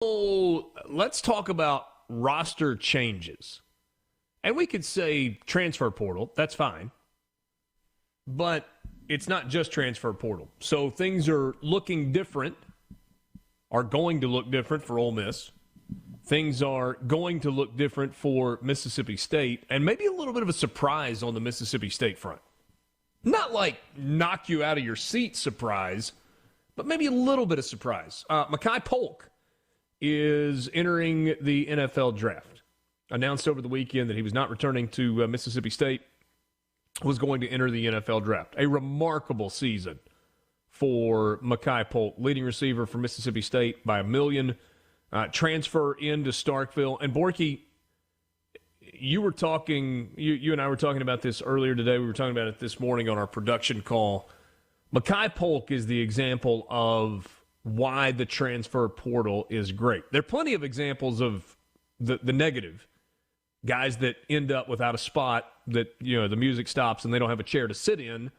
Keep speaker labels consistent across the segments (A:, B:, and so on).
A: So let's talk about roster changes. And we could say transfer portal, that's fine. But it's not just transfer portal. So things are looking different, are going to look different for Ole Miss. Things are going to look different for Mississippi State, and maybe a little bit of a surprise on the Mississippi State front. Not like knock you out of your seat surprise, but maybe a little bit of surprise. Makai Polk is entering the NFL draft. Announced over the weekend that he was not returning to Mississippi State, was going to enter the NFL draft. A remarkable season for Makai Polk, leading receiver for Mississippi State by 1 million. Transfer into Starkville. And Borky, you were talking, you and I were talking about this earlier today. We were talking about it this morning on our production call. Makai Polk is the example of why the transfer portal is great. There are plenty of examples of the negative. Guys that end up without a spot, that the music stops and they don't have a chair to sit in,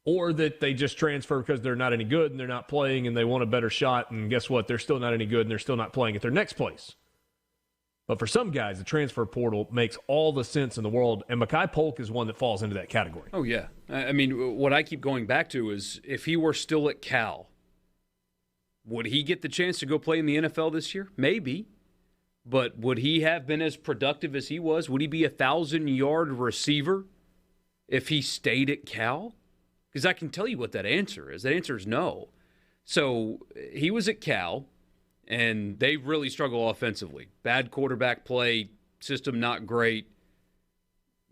A: or that they just transfer because they're not any good and they're not playing and they want a better shot, and guess what? They're still not any good and they're still not playing at their next place. But for some guys, the transfer portal makes all the sense in the world, and Makai Polk is one that falls into that category.
B: Oh, yeah. I mean, what I keep going back to is if he were still at Cal, would he get the chance to go play in the NFL this year? Maybe. But would he have been as productive as he was? Would he be a 1,000-yard receiver if he stayed at Cal? Because I can tell you what that answer is. That answer is no. So he was at Cal, and they really struggle offensively. Bad quarterback play, system not great.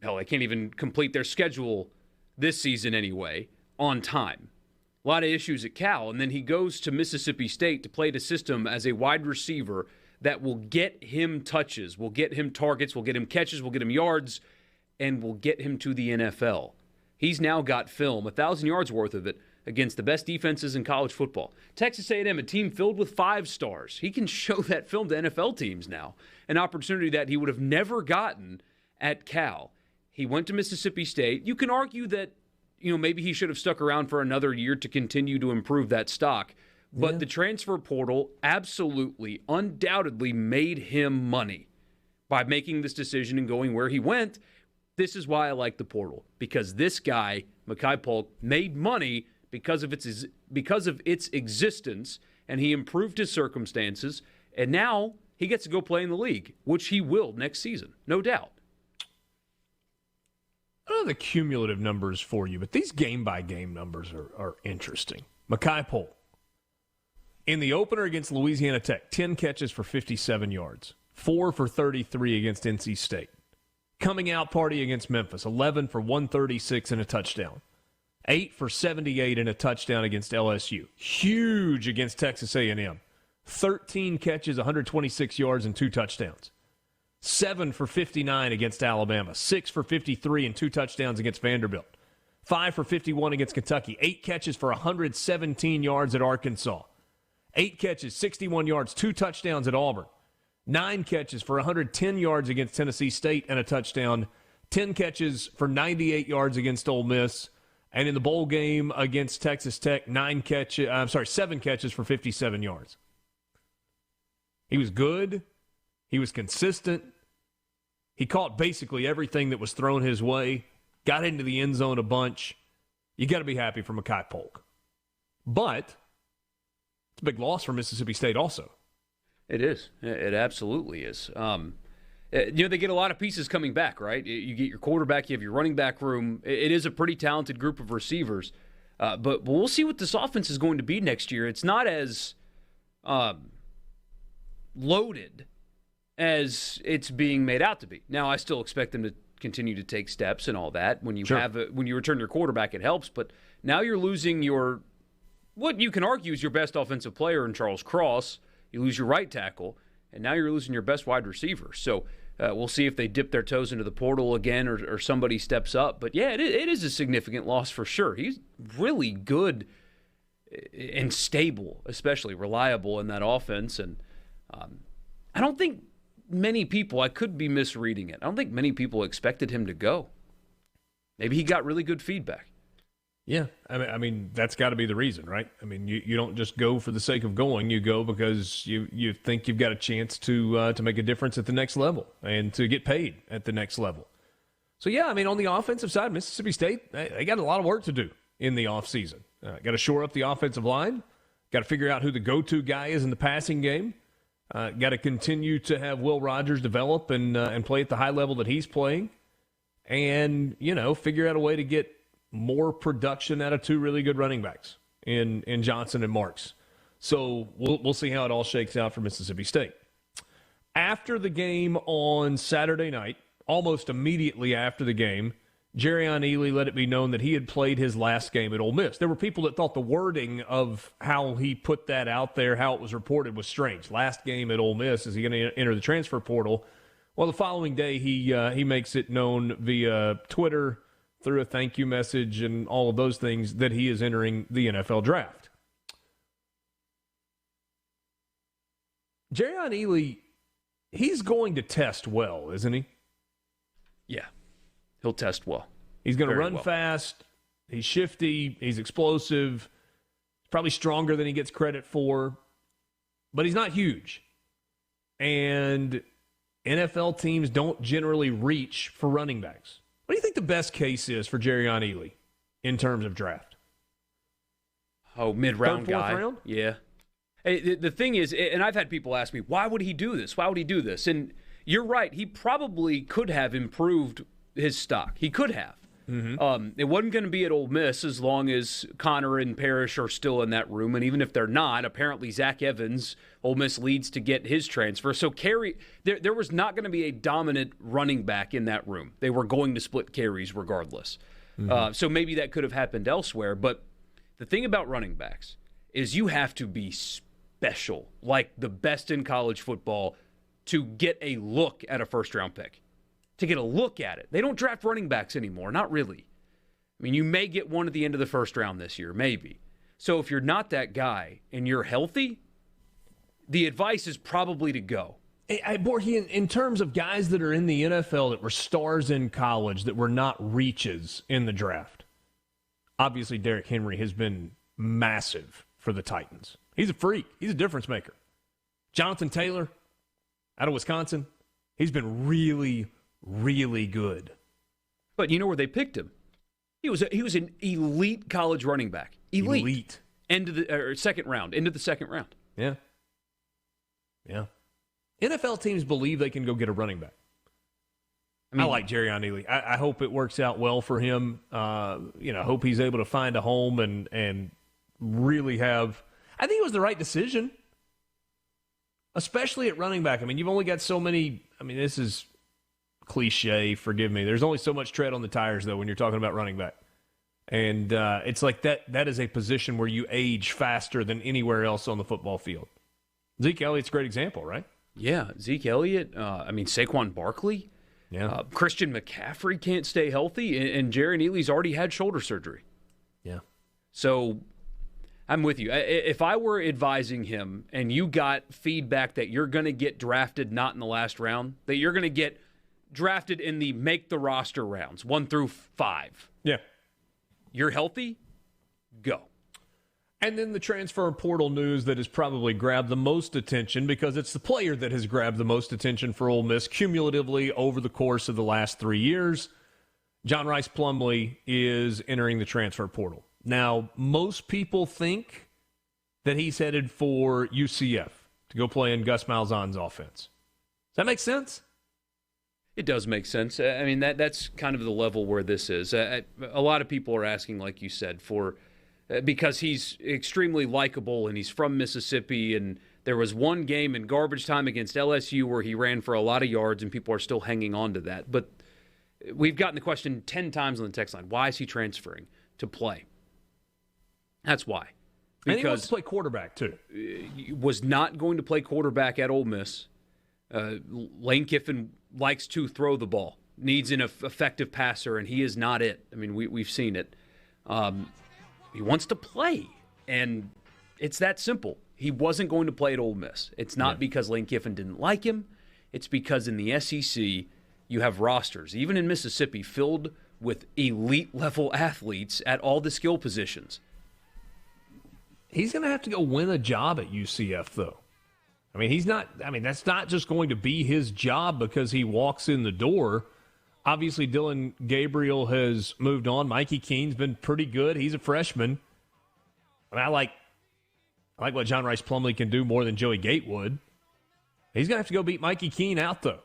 B: Hell, they can't even complete their schedule this season anyway on time. A lot of issues at Cal. And then he goes to Mississippi State to play the system as a wide receiver that will get him touches, will get him targets, will get him catches, will get him yards, and will get him to the NFL. He's now got film, 1,000 yards worth of it, against the best defenses in college football. Texas A&M, a team filled with 5 stars. He can show that film to NFL teams now, an opportunity that he would have never gotten at Cal. He went to Mississippi State. You can argue that, maybe he should have stuck around for another year to continue to improve that stock. But the transfer portal absolutely, undoubtedly made him money by making this decision and going where he went. This is why I like the portal, because this guy, Makai Polk, made money because of its existence, and he improved his circumstances, and now he gets to go play in the league, which he will next season, no doubt.
A: I don't know the cumulative numbers for you, but these game-by-game numbers are interesting. Makai Polk. In the opener against Louisiana Tech, 10 catches for 57 yards, 4 for 33 against NC State. Coming out party against Memphis, 11 for 136 and a touchdown. 8 for 78 and a touchdown against LSU. Huge against Texas A&M. 13 catches, 126 yards and 2 touchdowns. 7 for 59 against Alabama. 6 for 53 and 2 touchdowns against Vanderbilt. 5 for 51 against Kentucky. 8 catches for 117 yards at Arkansas. 8 catches, 61 yards, 2 touchdowns at Auburn. 9 catches for 110 yards against Tennessee State and a touchdown. 10 catches for 98 yards against Ole Miss. And in the bowl game against Texas Tech, 7 catches for 57 yards. He was good. He was consistent. He caught basically everything that was thrown his way. Got into the end zone a bunch. You got to be happy for Makai Polk. But it's a big loss for Mississippi State also.
B: It is. It absolutely is. They get a lot of pieces coming back, right? You get your quarterback, you have your running back room. It is a pretty talented group of receivers. But we'll see what this offense is going to be next year. It's not as loaded as it's being made out to be. Now, I still expect them to continue to take steps and all that. When you when you return your quarterback, it helps. But now you're losing what you can argue is your best offensive player in Charles Cross. You lose your right tackle, and now you're losing your best wide receiver. So we'll see if they dip their toes into the portal again or somebody steps up. But, yeah, it is a significant loss for sure. He's really good and stable, especially reliable in that offense. And I don't think many people, I could be misreading it, I don't think many people expected him to go. Maybe he got really good feedback.
A: Yeah, I mean that's got to be the reason, right? I mean, you don't just go for the sake of going. You go because you think you've got a chance to make a difference at the next level and to get paid at the next level. So, yeah, I mean, on the offensive side, Mississippi State, they got a lot of work to do in the offseason. Got to shore up the offensive line. Got to figure out who the go-to guy is in the passing game. Got to continue to have Will Rogers develop and play at the high level that he's playing. And, figure out a way to get more production out of two really good running backs in Johnson and Marks. So we'll see how it all shakes out for Mississippi State. After the game on Saturday night, almost immediately after the game, Jerrion Ealy let it be known that he had played his last game at Ole Miss. There were people that thought the wording of how he put that out there, how it was reported, was strange. Last game at Ole Miss, is he going to enter the transfer portal? Well, the following day, he makes it known via Twitter, through a thank you message and all of those things, that he is entering the NFL draft. Jerrion Ealy, he's going to test well, isn't he?
B: Yeah, he'll test well.
A: He's going to run fast. He's shifty. He's explosive. He's probably stronger than he gets credit for, but he's not huge. And NFL teams don't generally reach for running backs. What do you think the best case is for Jerrion Ealy in terms of draft?
B: Oh, mid-round
A: Third, fourth
B: guy.
A: round?
B: Yeah. Hey, the thing is, and I've had people ask me, why would he do this? Why would he do this? And you're right. He probably could have improved his stock. He could have. Mm-hmm. It wasn't going to be at Ole Miss as long as Connor and Parrish are still in that room. And even if they're not, apparently Zach Evans, Ole Miss leads to get his transfer. So there was not going to be a dominant running back in that room. They were going to split carries regardless. Mm-hmm. So maybe that could have happened elsewhere. But the thing about running backs is you have to be special, like the best in college football, to get a look at a first-round pick. To get a look at it. They don't draft running backs anymore. Not really. I mean, you may get one at the end of the first round this year, maybe. So if you're not that guy and you're healthy, the advice is probably to go.
A: Borky, in terms of guys that are in the NFL that were stars in college that were not reaches in the draft, obviously Derrick Henry has been massive for the Titans. He's a freak. He's a difference maker. Jonathan Taylor out of Wisconsin, he's been really, really good.
B: But you know where they picked him? He was an elite college running back. Elite. Into the second round.
A: Yeah. NFL teams believe they can go get a running back. I like Jerrion Ealy. I hope it works out well for him. Hope he's able to find a home and really have. I think it was the right decision, especially at running back. I mean, you've only got so many. I mean, this is cliche, forgive me. There's only so much tread on the tires, though, when you're talking about running back. And it's like that is a position where you age faster than anywhere else on the football field. Zeke Elliott's a great example, right?
B: Yeah, Zeke Elliott. Saquon Barkley.
A: Yeah.
B: Christian McCaffrey can't stay healthy, and Jerrion Ealy's already had shoulder surgery.
A: Yeah.
B: So I'm with you. If I were advising him and you got feedback that you're going to get drafted not in the last round, that you're going to get drafted in the make the roster rounds, 1 through 5.
A: Yeah.
B: You're healthy? Go.
A: And then the transfer portal news that has probably grabbed the most attention, because it's the player that has grabbed the most attention for Ole Miss cumulatively over the course of the last 3 years. John Rice Plumlee is entering the transfer portal. Now, most people think that he's headed for UCF to go play in Gus Malzahn's offense. Does that make sense?
B: It does make sense. I mean, that's kind of the level where this is. A lot of people are asking, like you said, because he's extremely likable and he's from Mississippi, and there was one game in garbage time against LSU where he ran for a lot of yards, and people are still hanging on to that. But we've gotten the question 10 times on the text line, why is he transferring to play? That's why.
A: Because and he wants to play quarterback, too.
B: He was not going to play quarterback at Ole Miss. Lane Kiffin likes to throw the ball, needs an effective passer, and he is not it. I mean, we've seen it. He wants to play, and it's that simple. He wasn't going to play at Ole Miss. It's not because Lane Kiffin didn't like him. It's because in the SEC, you have rosters, even in Mississippi, filled with elite level athletes at all the skill positions.
A: He's going to have to go win a job at UCF, though. I mean, that's not just going to be his job because he walks in the door. Obviously, Dylan Gabriel has moved on. Mikey Keene's been pretty good. He's a freshman. I mean, I like what John Rice Plumlee can do more than Joey Gatewood. He's going to have to go beat Mikey Keene out, though.